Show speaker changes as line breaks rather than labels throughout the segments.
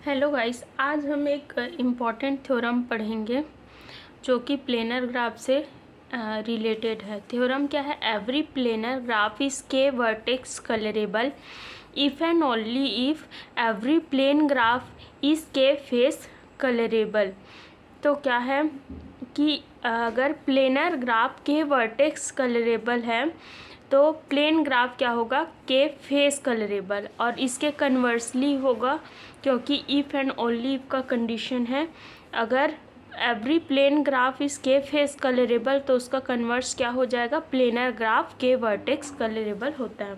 Hello guys, आज हम एक इम्पॉर्टेंट थ्योरम पढ़ेंगे जो कि प्लेनर ग्राफ से रिलेटेड है। थ्योरम क्या है? Every planar graph is K vertex colourable if and only if every plane graph is K face colourable. तो क्या है कि अगर planar graph K vertex colourable है तो प्लेन ग्राफ क्या होगा? के फेस कलरेबल। और इसके कन्वर्सली होगा, क्योंकि इफ़ एंड ओनली इफ का कंडीशन है। अगर every plane graph is K face colourable तो उसका कन्वर्स क्या हो जाएगा? Planar graph K vertex colourable होता है।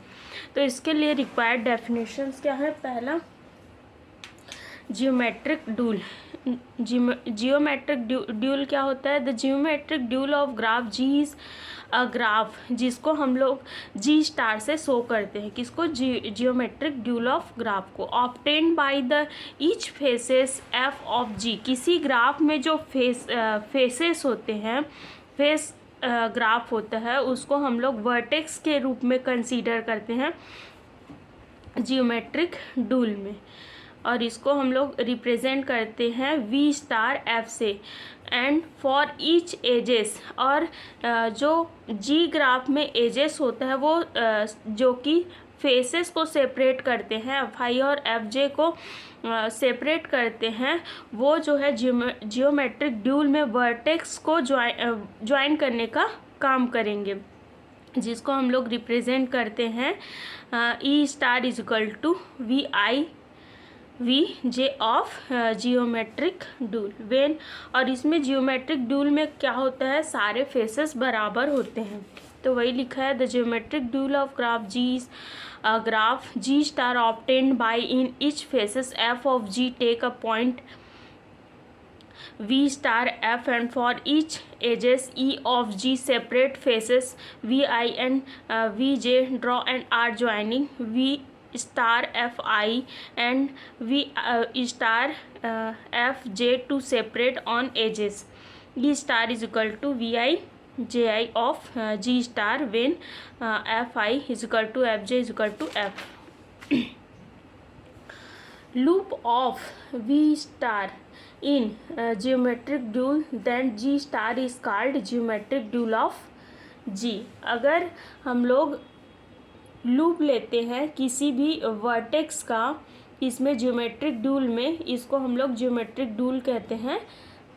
तो इसके लिए रिक्वायर्ड डेफिनेशंस क्या है? पहला, जियोमेट्रिक ड्यूल। जियोमेट्रिक ड्यूल क्या होता है? The geometric dual of graph G is a graph, जिसको हम लोग जी स्टार से शो करते हैं। किसको? जियोमेट्रिक ड्यूल ऑफ ग्राफ को। Obtained by the each faces F of G. किसी ग्राफ में जो फेसेस होते हैं, फेस ग्राफ होता है, उसको हम लोग वर्टेक्स के रूप में कंसीडर करते हैं जियोमेट्रिक ड्यूल में। और इसको हम लोग रिप्रेजेंट करते हैं वी स्टार एफ से। एंड फॉर ईच एजेस, और जो जी ग्राफ में एजेस होता है वो जो कि फेसेस को सेपरेट करते हैं, एफ आई और एफ जे को सेपरेट करते हैं, वो जो है जियोमेट्रिक ड्यूल में वर्टेक्स को ज्वाइन करने का काम करेंगे, जिसको हम लोग रिप्रेजेंट करते हैं E star is equal to V I V J of geometric dual when. और इसमें जियोमेट्रिक ड्यूल में क्या होता है? सारे फेसेस बराबर होते हैं। तो वही लिखा है, the geometric dual of graph G is graph G star obtained by in each faces F of G take a point V star F and for each edges E of G separate faces VI and VJ draw an arc joining V star FI and V star FJ to separate on edges. E star is equal to VI JI of G star when FI is equal to FJ is equal to F. Loop of V star in geometric dual, then G star is called geometric dual of G. अगर हम लोग loop लेते हैं किसी भी vertex का इसमें geometric dual में, इसको हम लोग जियोमेट्रिक ड्यूल कहते हैं।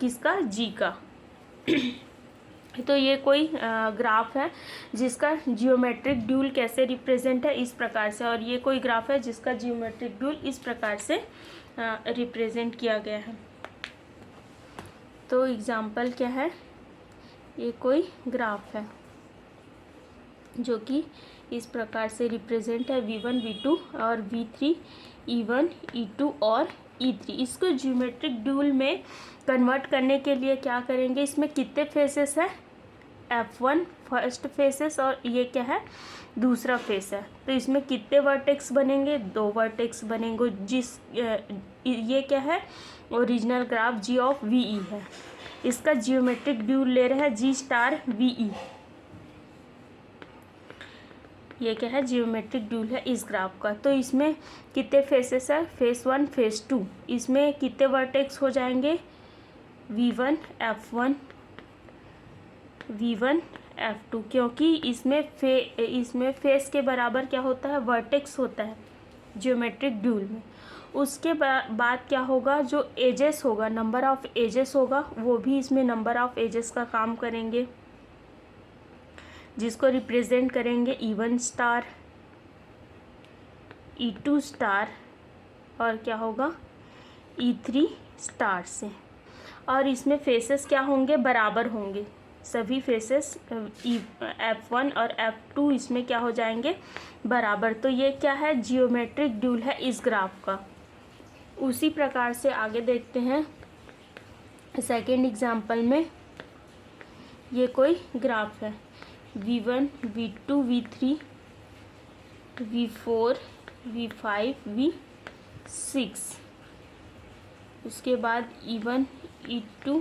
किसका? जी का। तो ये कोई ग्राफ है जिसका जियोमेट्रिक ड्यूल कैसे रिप्रेजेंट है? इस प्रकार से। और ये कोई ग्राफ है जिसका जियोमेट्रिक ड्यूल इस प्रकार से रिप्रेजेंट किया गया है। तो एग्जाम्पल क्या है? ये कोई ग्राफ है जो कि इस प्रकार से रिप्रेजेंट है V1 V2 और V3 E1 E2 और E3। इसको जियोमेट्रिक ड्यूल में कन्वर्ट करने के लिए क्या करेंगे? इसमें कितने फेसेस है? F1 फर्स्ट फेसेस और ये क्या है? दूसरा फेस है। तो इसमें कितने वर्टेक्स बनेंगे? 2 वर्टेक्स बनेंगे। ये क्या है? Original graph G of VE है। इसका जियोमेट्रिक ड्यूल ले रहा है G स्टार VE। ये क्या है? जियोमेट्रिक ड्यूल है इस ग्राफ का। तो इसमें कितने फेसेस है? Face 1 face 2। इसमें कितने वर्टेक्स हो जाएंगे? V1 F1 V1 F2, क्योंकि इसमें फेस के बराबर क्या होता है? वर्टेक्स होता है जियोमेट्रिक ड्यूल में। उसके बाद क्या होगा? जो एजेस होगा, नंबर ऑफ एजेस होगा, वो भी इसमें नंबर ऑफ एजेस का काम करेंगे, जिसको रिप्रेजेंट करेंगे E1 स्टार E2 स्टार और क्या होगा? E3 स्टार से। और इसमें फेसेस क्या होंगे? बराबर होंगे। सभी फेसेस F1 और F2 इसमें क्या हो जाएंगे? बराबर। तो ये क्या है? जियोमेट्रिक ड्यूल है इस ग्राफ का। उसी प्रकार से आगे देखते हैं सेकेंड एग्जाम्पल में। ये कोई ग्राफ है V1 V2 V3 V4 V5 V6। उसके बाद E1 E2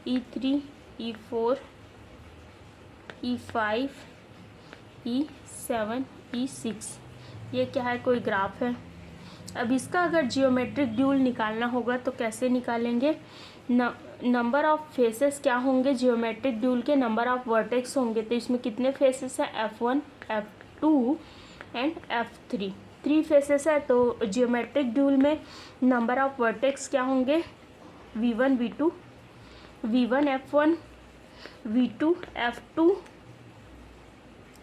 E3 E4 E5 E7 E6। ये क्या है? कोई ग्राफ है। अब इसका अगर जियोमेट्रिक ड्यूल निकालना होगा तो कैसे निकालेंगे? नंबर ऑफ फेसेस क्या होंगे जियोमेट्रिक ड्यूल के? नंबर ऑफ वर्टेक्स होंगे। तो इसमें कितने फेसेस हैं? F1, F2 and F3। 3 faces है। तो जियोमेट्रिक ड्यूल में नंबर ऑफ वर्टेक्स क्या होंगे? V1 V2, V1 F1, V2 F2।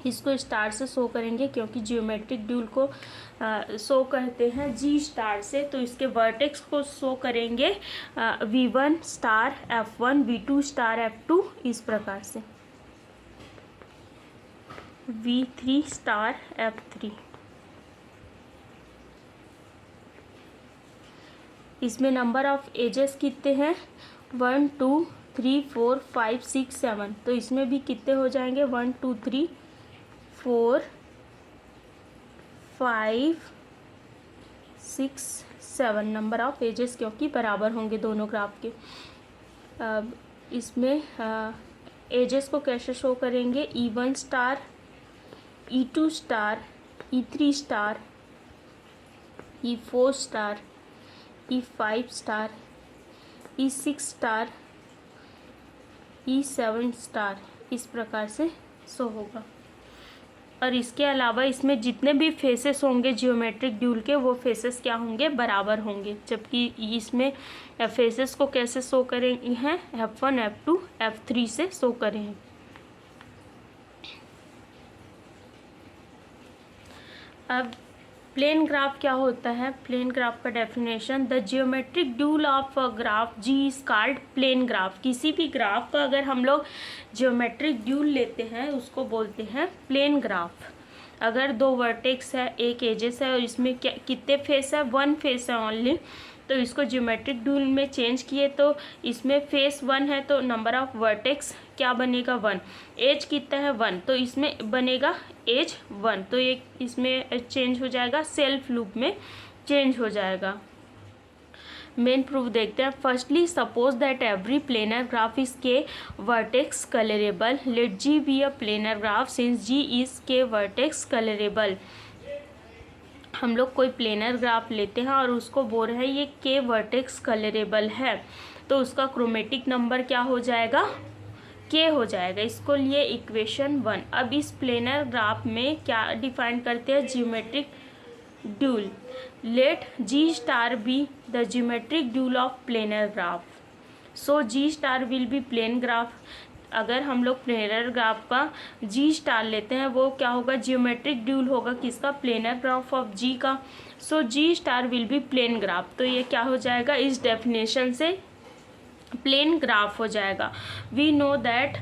इसको स्टार से शो करेंगे क्योंकि जियोमेट्रिक ड्यूल को शो करते हैं G स्टार से। तो इसके वर्टेक्स को शो करेंगे V1 star F1, V2 star F2, इस प्रकार से V3 स्टार F3। इसमें नंबर ऑफ एजेस कितने हैं? 1 2 3 4 5 6 7। तो इसमें भी कितने हो जाएंगे? 1 2 3 4 5 6 7 नंबर ऑफ एजेस, क्योंकि बराबर होंगे दोनों ग्राफ के। अब इसमें एजेस को कैसे शो करेंगे? E1 star, E2 star, E3 star, E4 star, E5 star, E6 star, E7 star, इस प्रकार से शो होगा। और इसके अलावा इसमें जितने भी फेसेस होंगे जियोमेट्रिक ड्यूल के, वो फेसेस क्या होंगे? बराबर होंगे। जबकि इसमें फेसेस को कैसे शो करेंगे हैं? F1 F2 F3 से शो करें हैं। अब प्लेन ग्राफ क्या होता है? प्लेन ग्राफ का definition, the geometric dual of a graph G is called plane graph. किसी भी ग्राफ का अगर हम लोग जियोमेट्रिक ड्यूल लेते हैं उसको बोलते हैं प्लेन ग्राफ। अगर 2 वर्टेक्स है, 1 एजेस है और इसमें क्या कितने फेस है? 1 फेस है ओनली। तो इसको जियोमेट्रिक ड्यूल में चेंज किए तो इसमें फेस 1 है तो नंबर ऑफ वर्टेक्स क्या बनेगा? 1। एज कितना है? 1। तो इसमें बनेगा एज 1। तो ये इसमें चेंज हो जाएगा, सेल्फ लूप में चेंज हो जाएगा। मेन प्रूफ देखते हैं। Firstly suppose that every planar graph is K vertex colourable. Let G be a planar graph since G is K vertex colourable. हम लोग कोई प्लेनर ग्राफ लेते हैं और उसको बोल रहे हैं ये के वर्टेक्स कलरेबल है, तो उसका क्रोमेटिक नंबर क्या हो जाएगा? के हो जाएगा। इसको लिए इक्वेशन 1। अब इस प्लेनर ग्राफ में क्या डिफाइन करते हैं? Geometric dual. Let G star be the geometric dual of planar graph. So G star will be plane graph. अगर हम लोग प्लेनर ग्राफ का G स्टार लेते हैं वो क्या होगा? जियोमेट्रिक ड्यूल होगा किसका? प्लेनर ग्राफ ऑफ G का। So G star will be plane graph. तो ये क्या हो जाएगा? इस डेफिनेशन से प्लेन ग्राफ हो जाएगा। We know that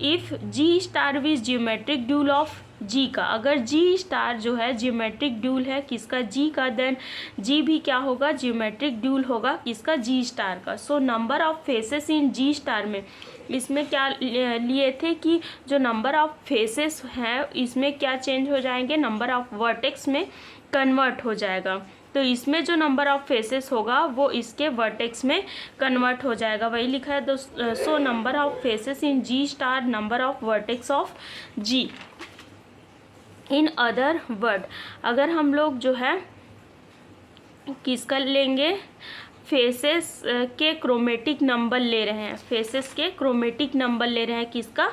if G star is geometric dual of G का, अगर G स्टार जो है जियोमेट्रिक ड्यूल है किसका? G का, देन G भी क्या होगा? जियोमेट्रिक ड्यूल होगा किसका? G स्टार का। So number of faces in G star में इसमें क्या लिए थे कि जो नंबर ऑफ फेसेस हैं इसमें क्या चेंज हो जाएंगे? नंबर ऑफ वर्टेक्स में कन्वर्ट हो जाएगा। तो इसमें जो नंबर ऑफ फेसेस होगा वो इसके वर्टेक्स में कन्वर्ट हो जाएगा, वही लिखा है। So number of faces in G star, number of vertex of G। In other word, अगर हम लोग जो है किसका लेंगे? फेसेस के क्रोमेटिक नंबर ले रहे हैं। फेसेस के क्रोमेटिक नंबर ले रहे हैं किसका?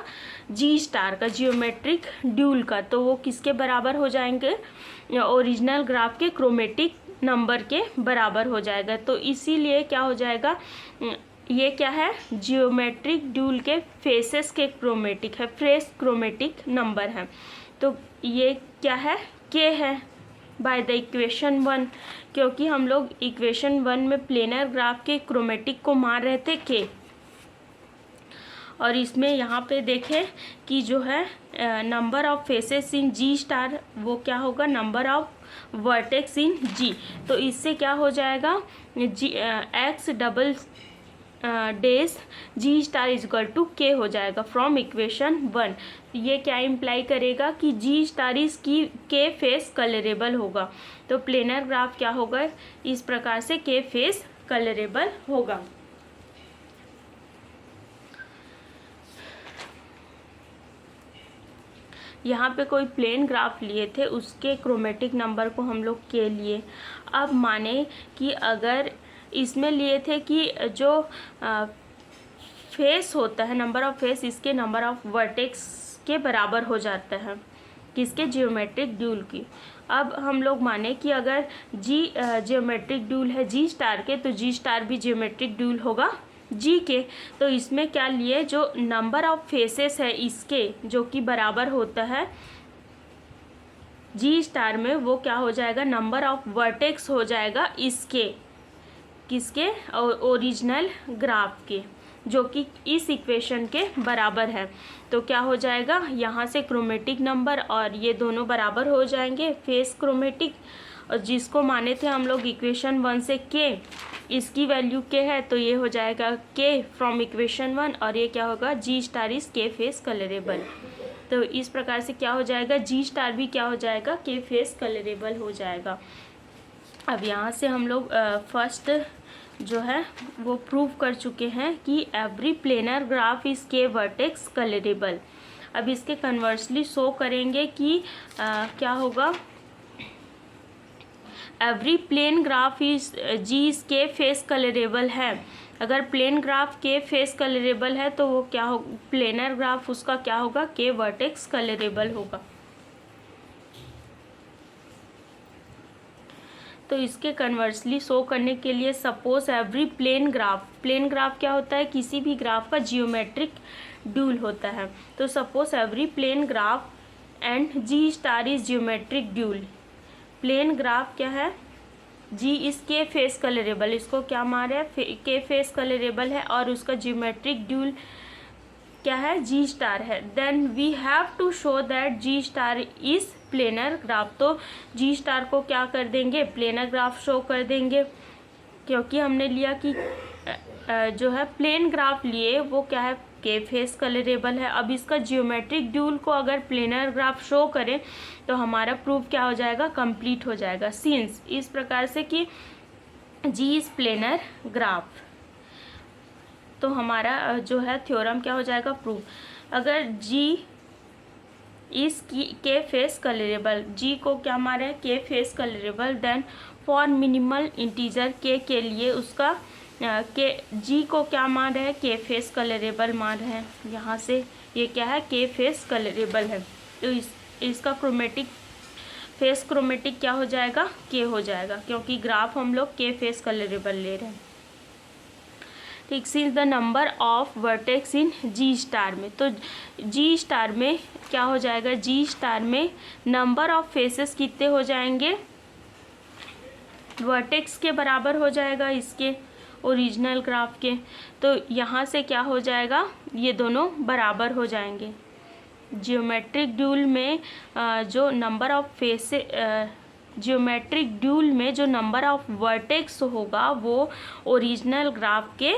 G स्टार का, जियोमेट्रिक ड्यूल का। तो वो किसके बराबर हो जाएंगे? ओरिजिनल ग्राफ के क्रोमेटिक नंबर के बराबर हो जाएगा। तो इसीलिए क्या हो जाएगा? ये क्या है? जियोमेट्रिक ड्यूल के फेसेस के क्रोमेटिक है, फ्रेश क्रोमेटिक नंबर है। तो ये क्या है? के है बाय द इक्वेशन 1, क्योंकि हम लोग इक्वेशन 1 में प्लेनर ग्राफ के क्रोमेटिक को मान रहे थे के। और इसमें यहाँ पे देखें कि जो है number of faces in G star वो क्या होगा? Number of vertex in G। तो इससे क्या हो जाएगा? X double dash G star is equal to K हो जाएगा फ्रॉम इक्वेशन 1। ये क्या इम्प्लाई करेगा कि G स्टार इज की के फेस कलरेबल होगा। तो प्लेनर ग्राफ क्या होगा? इस प्रकार से के फेस कलरेबल होगा। यहाँ पे कोई प्लेन ग्राफ लिए थे, उसके क्रोमेटिक नंबर को हम लोग के लिए। अब माने कि अगर इसमें लिए थे कि जो फेस होता है, नंबर ऑफ फेस इसके नंबर ऑफ वर्टेक्स के बराबर हो जाता है, किसके, जियोमेट्रिक ड्यूल की। अब हम लोग माने कि अगर जी जियोमेट्रिक ड्यूल है जी स्टार के, तो जी स्टार भी जियोमेट्रिक ड्यूल होगा जी के। तो इसमें क्या लिए, जो नंबर ऑफ फेसेस है इसके जो कि बराबर होता है जी स्टार में, वो क्या हो जाएगा, नंबर ऑफ वर्टेक्स हो जाएगा इसके, किसके, ओरिजिनल ग्राफ के, जो कि इस इक्वेशन के बराबर है। तो क्या हो जाएगा, यहाँ से क्रोमेटिक नंबर और ये दोनों बराबर हो जाएंगे, फेस क्रोमेटिक, और जिसको माने थे हम लोग इक्वेशन 1 से के, इसकी वैल्यू के है, तो ये हो जाएगा के फ्रॉम इक्वेशन 1, और ये क्या होगा, जी star is K face colourable. तो इस प्रकार से क्या हो जाएगा, जी स्टार भी क्या हो जाएगा, के फेस कलरेबल हो जाएगा। अब यहाँ से हम लोग फर्स्ट जो है वो प्रूव कर चुके हैं कि every planar graph is K vertex colourable. अब इसके कन्वर्सली शो करेंगे कि क्या होगा, every plane graph is G is K face colourable है। अगर plane graph K face colourable है तो वो क्या हो, प्लेनर ग्राफ उसका क्या होगा, के वर्टेक्स कलरेबल होगा। तो इसके कन्वर्सली शो करने के लिए सपोज एवरी प्लेन ग्राफ क्या होता है, किसी भी ग्राफ का जियोमेट्रिक ड्यूल होता है। तो suppose every plane graph and G star is geometric dual. Plane graph क्या है, जी इस के फेस कलरेबल, इसको क्या मान रहे हैं, के फेस कलरेबल है, और उसका जियोमेट्रिक ड्यूल क्या है, जी स्टार है। Then we have to show that G star is planar graph. तो जी स्टार को क्या कर देंगे, प्लेनर ग्राफ शो कर देंगे, क्योंकि हमने लिया कि जो है प्लेन ग्राफ लिए वो क्या है, के फेस कलरेबल है। अब इसका जियोमेट्रिक ड्यूल को अगर प्लेनर ग्राफ शो करें तो हमारा प्रूफ क्या हो जाएगा, कंप्लीट हो जाएगा। सिंस इस प्रकार से कि जी इज प्लेनर ग्राफ, तो हमारा जो है थ्योरम क्या हो जाएगा, प्रूफ। अगर जी इस के फेस कलरेबल, जी को क्या मान रहे हैं, K face colourable, then for minimal integer के लिए उसका के जी को क्या मान रहे हैं, के फेस कलरेबल मान रहे हैं। यहाँ से ये क्या है, के फेस कलरेबल है। तो इसका क्रोमेटिक फेस क्रोमेटिक क्या हो जाएगा, के हो जाएगा, क्योंकि ग्राफ हम लोग के फेस कलरेबल ले रहे हैं। ठीक, since the number of vertex in G star में, तो जी स्टार में क्या हो जाएगा, जी स्टार में नंबर ऑफ फेसेस कितने हो जाएंगे, वर्टेक्स के बराबर हो जाएगा इसके ओरिजिनल ग्राफ के। तो यहाँ से क्या हो जाएगा, ये दोनों बराबर हो जाएंगे। जियोमेट्रिक ड्यूल में जो number of faces, geometric dual में जो नंबर ऑफ वर्टेक्स होगा वो original graph K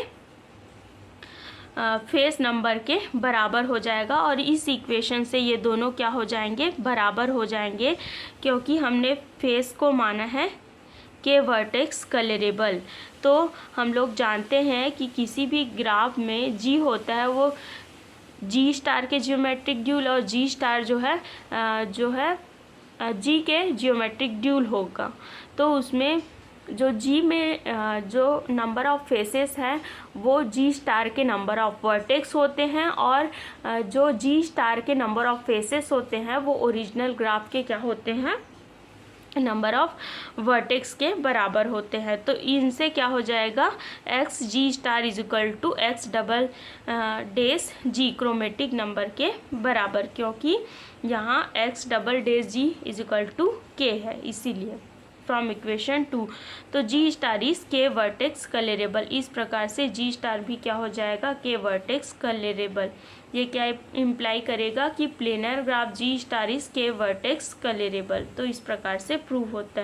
face number के बराबर हो जाएगा, और इस इक्वेशन से ये दोनों क्या हो जाएंगे, बराबर हो जाएंगे, क्योंकि हमने फेस को माना है के वर्टेक्स कलरेबल। तो हम लोग जानते हैं कि किसी भी ग्राफ में जी होता है वो जी स्टार के जियोमेट्रिक ड्यूल, और जी स्टार जो है जी के जियोमेट्रिक ड्यूल होगा। तो उसमें जो जी में जो नंबर ऑफ फेसेस हैं वो जी स्टार के नंबर ऑफ वर्टेक्स होते हैं, और जो जी स्टार के नंबर ऑफ फेसेस होते हैं वो ओरिजिनल ग्राफ के क्या होते हैं, नंबर ऑफ वर्टेक्स के बराबर होते हैं। तो इनसे क्या हो जाएगा, x G star is equal to x double dash G chromatic number के बराबर, क्योंकि यहाँ x double dash G is equal to K है, इसीलिए फ्रॉम इक्वेशन 2। तो G star is K vertex colourable. इस प्रकार से जी स्टार भी क्या हो जाएगा, के वर्टेक्स कलरेबल। ये क्या इम्प्लाई करेगा कि planar graph G star is K vertex colourable. तो इस प्रकार से प्रूव होता है।